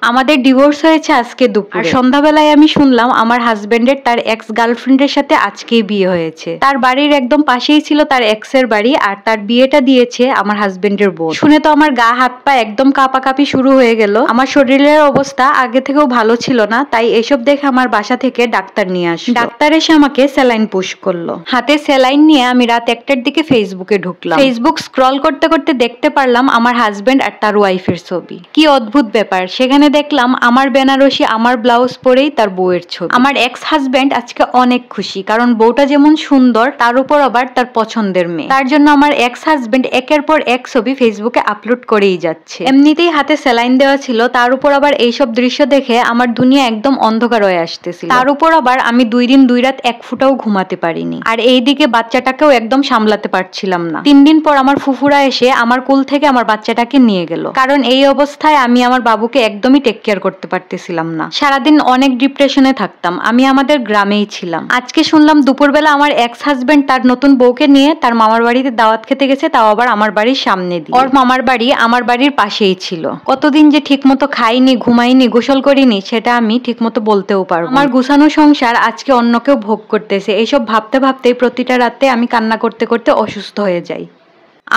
আমাদের ডিভোর্স হয়েছে আজকে দুপুরে। আর সন্ধ্যাবেলায় আমি শুনলাম আমার হাজবেন্ডের তার এক্স গার্লফ্রেন্ডের সাথে আজকেই বিয়ে হয়েছে। তার বাড়ির একদম পাশেই ছিল তার এক্সের বাড়ি, আর তার বিয়েটা দিয়েছে আমার হাজবেন্ডের বোন। শুনে তো আমার গা হাত পা একদম কাঁপাকাঁপি শুরু হয়ে গেল। আমার শরীরের অবস্থা আগে থেকেও ভালো ছিল না, তাই এসব দেখে আমার বাসা থেকে ডাক্তার নিয়ে আসলো। ডাক্তার এসে আমাকে স্যালাইন পুশ করলো। হাতে স্যালাইন নিয়ে আমি রাত 1টার দিকে ফেসবুকে ঢুকলাম। ফেসবুক স্ক্রল করতে করতে দেখতে পারলাম আমার হাজবেন্ড আর তার ওয়াইফের ছবি। কি অদ্ভুত ব্যাপার, সেখানে দেখলাম আমার বেনারসি আমার ব্লাউজ পরেই তার বউয়ের ছবি। আমার এক্স হাজবেন্ড আজকে অনেক খুশি, কারণ বউটা যেমন সুন্দর তার উপর আবার তার পছন্দের মেয়ে। তার জন্য আমার এক্স হাজবেন্ড একের পর এক ছবি ফেসবুকে আপলোড করেই যাচ্ছে। এমনিতেই হাতে স্যালাইন দেওয়া ছিল, তার উপর আবার এইসব দৃশ্য দেখে আমার দুনিয়া একদম অন্ধকার হয়ে আসতেছিল। তার উপর আবার আমি 2 দিন 2 রাত এক ফুটাও ঘুমাতে পারিনি। আর এইদিকে বাচ্চাটাকেও একদম সামলাতে পারছিলাম না। 3 দিন পর আমার ফুফুরা এসে আমার কোল থেকে আমার বাচ্চাটাকে নিয়ে গেল, কারণ এই অবস্থায় আমি আমার বাবুকে একদমই টেক কেয়ার করতে পারতেছিলাম না। সারাদিন অনেক ডিপ্রেশনে থাকতাম। আমি আমাদের গ্রামেই ছিলাম। আজকে শুনলাম দুপুরবেলা আমার এক্স হাজবেন্ড তার নতুন বউকে নিয়ে তার মামার বাড়িতে দাওয়াত খেতে গেছে, তাও আবার আমার বাড়ির সামনে দিয়ে। ওর মামার বাড়ি আমার বাড়ির পাশেই ছিল। কতদিন যে ঠিক মতো খাইনি, ঘুমাইনি, গোসল করিনি সেটা আমি ঠিক মতো বলতেও পারবো। আমার গুছানো সংসার আজকে অন্য কেউ ভোগ করতেছে। এইসব ভাবতে ভাবতেই প্রতিটা রাতে আমি কান্না করতে করতে অসুস্থ হয়ে যাই।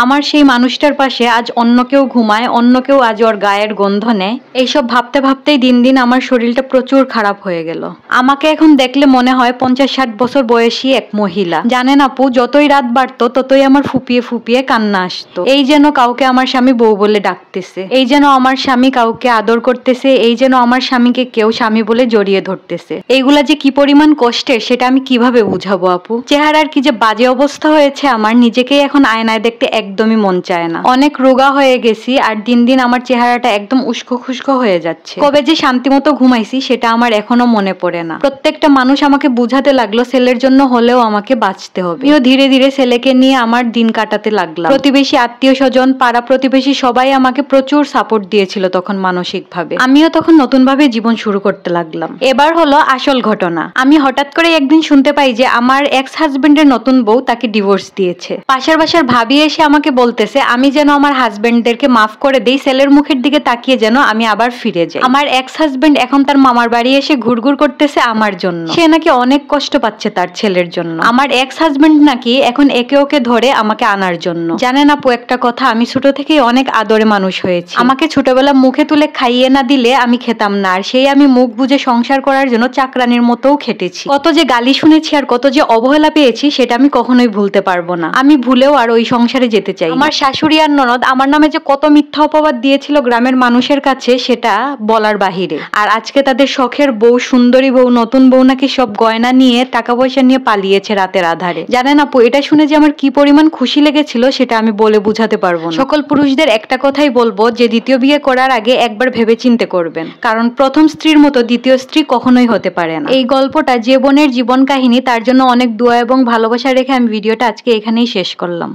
আমার সেই মানুষটার পাশে আজ অন্য কেউ ঘুমায়, অন্য কেউ আজ ওর গায়ের গন্ধ নেয়। এইসব ভাবতে ভাবতেই দিন দিন আমার শরীরটা প্রচুর খারাপ হয়ে গেল। আমাকে এখন দেখলে মনে হয় 50-60 বছর বয়সী এক মহিলা। জানেন আপু, যতই রাত বাড়তো ততই আমার ফুপিয়ে ফুপিয়ে কান্না আসতো। এই যেন কাউকে আমার স্বামী বউ বলে ডাকতেছে, এই যেন আমার স্বামী কাউকে আদর করতেছে, এই যেন আমার স্বামীকে কেউ স্বামী বলে জড়িয়ে ধরতেছে। এইগুলা যে কি পরিমাণ কষ্টের সেটা আমি কিভাবে বুঝাবো আপু। চেহারার কি যে বাজে অবস্থা হয়েছে আমার, নিজেকেই এখন আয়নায় দেখতে একদমই মন চায় না। অনেক রোগা হয়ে গেছি, আর দিন দিন আমার চেহারাটা একদম উস্কো খুস্কো হয়ে যাচ্ছে। কবে যে শান্তি মতো ঘুমাইছি সেটা আমার এখনো মনে পড়ে না। প্রত্যেকটা মানুষ আমাকে বুঝাতে লাগলো ছেলের জন্য হলেও আমাকে বাঁচতে হবে। আমিও ধীরে ধীরে ছেলেকে নিয়ে আমার দিন কাটাতে লাগলাম। প্রতিবেশী, আত্মীয় স্বজন, পাড়া প্রতিবেশী সবাই আমাকে প্রচুর সাপোর্ট দিয়েছিল তখন মানসিক ভাবে। আমিও তখন নতুন ভাবে জীবন শুরু করতে লাগলাম। এবার হলো আসল ঘটনা। আমি হঠাৎ করে একদিন শুনতে পাই যে আমার এক্স হাজবেন্ডের নতুন বউ তাকে ডিভোর্স দিয়েছে। পাশের বাসার ভাবি এসে আমাকে বলতেছে আমি যেন আমার হাজবেন্ডদেরকে মাফ করে দেই, ছেলের মুখের দিকে তাকিয়ে যেন আমি আবার ফিরে যাই। আমার এক্স হাজবেন্ড এখন তার মামার বাড়ি এসে ঘুরঘুর করতেছে আমার জন্য। সে নাকি অনেক কষ্ট পাচ্ছে তার ছেলের জন্য। আমার এক্স হাজবেন্ড নাকি এখন একে ওকে ধরে আমাকে আনার জন্য। জানেন আপু একটা কথা, আমি ছোট থেকেই অনেক আদরে মানুষ হয়েছি। আমাকে ছোটবেলা মুখে তুলে খাইয়ে না দিলে আমি খেতাম না, আর সেই আমি মুখ বুজে সংসার করার জন্য চাকরানির মতোও খেটেছি। কত যে গালি শুনেছি আর কত যে অবহেলা পেয়েছি সেটা আমি কখনোই ভুলতে পারবো না। আমি ভুলেও আর ওই সংসারে যেতে চাই। আমার শাশুড়ি আর ননদ আমার নামে যে কত মিথ্যা অপবাদ দিয়েছিল গ্রামের মানুষের কাছে সেটা বলার বাহিরে। আর আজকে তাদের শখের বউ, সুন্দরী বউ, নতুন বউ নাকি সব গয়না নিয়ে টাকা পয়সা নিয়ে পালিয়েছে রাতের আধারে। জানেন আপু, এটা শুনে যে আমার কি পরিমাণ খুশি লেগেছিল সেটা আমি বলে বুঝাতে পারবো না। সকল পুরুষদের একটা কথাই বলবো যে দ্বিতীয় বিয়ে করার আগে একবার ভেবে চিন্তে করবেন, কারণ প্রথম স্ত্রীর মতো দ্বিতীয় স্ত্রী কখনোই হতে পারে না। এই গল্পটা যে বোনের জীবন কাহিনী, তার জন্য অনেক দোয়া এবং ভালোবাসা রেখে আমি ভিডিওটা আজকে এখানেই শেষ করলাম।